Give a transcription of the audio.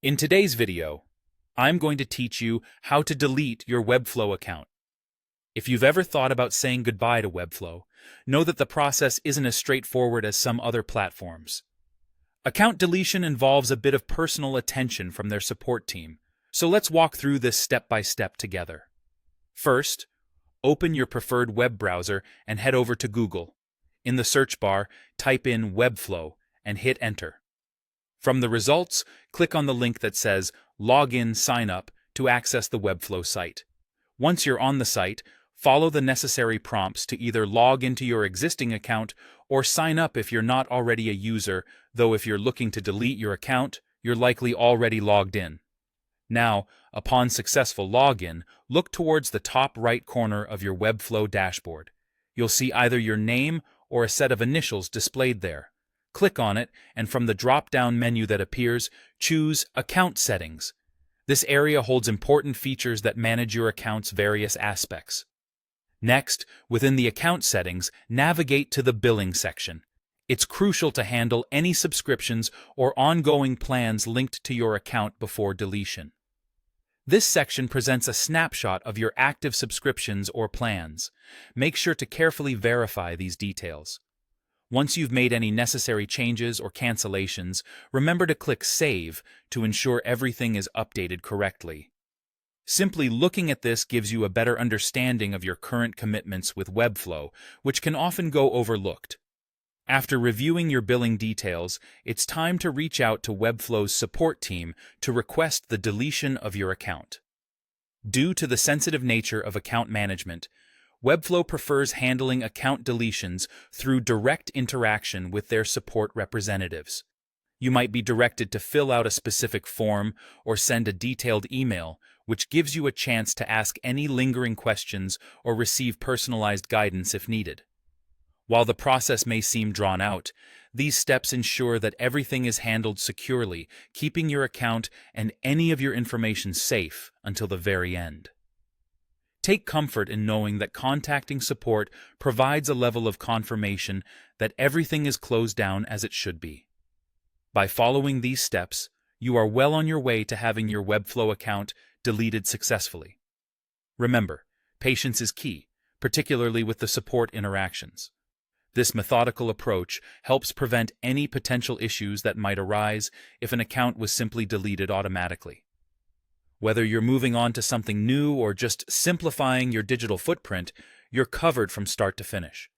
In today's video, I'm going to teach you how to delete your Webflow account. If you've ever thought about saying goodbye to Webflow, know that the process isn't as straightforward as some other platforms. Account deletion involves a bit of personal attention from their support team, so let's walk through this step by step together. First, open your preferred web browser and head over to Google. In the search bar, type in Webflow and hit enter. From the results, click on the link that says Login Sign Up to access the Webflow site. Once you're on the site, follow the necessary prompts to either log into your existing account or sign up if you're not already a user, though if you're looking to delete your account, you're likely already logged in. Now, upon successful login, look towards the top right corner of your Webflow dashboard. You'll see either your name or a set of initials displayed there. Click on it, and from the drop-down menu that appears, choose Account Settings. This area holds important features that manage your account's various aspects. Next, within the account settings, navigate to the Billing section. It's crucial to handle any subscriptions or ongoing plans linked to your account before deletion. This section presents a snapshot of your active subscriptions or plans. Make sure to carefully verify these details. Once you've made any necessary changes or cancellations, remember to click Save to ensure everything is updated correctly. Simply looking at this gives you a better understanding of your current commitments with Webflow, which can often go overlooked. After reviewing your billing details, it's time to reach out to Webflow's support team to request the deletion of your account. Due to the sensitive nature of account management, Webflow prefers handling account deletions through direct interaction with their support representatives. You might be directed to fill out a specific form or send a detailed email, which gives you a chance to ask any lingering questions or receive personalized guidance if needed. While the process may seem drawn out, these steps ensure that everything is handled securely, keeping your account and any of your information safe until the very end. Take comfort in knowing that contacting support provides a level of confirmation that everything is closed down as it should be. By following these steps, you are well on your way to having your Webflow account deleted successfully. Remember, patience is key, particularly with the support interactions. This methodical approach helps prevent any potential issues that might arise if an account was simply deleted automatically. Whether you're moving on to something new or just simplifying your digital footprint, you're covered from start to finish.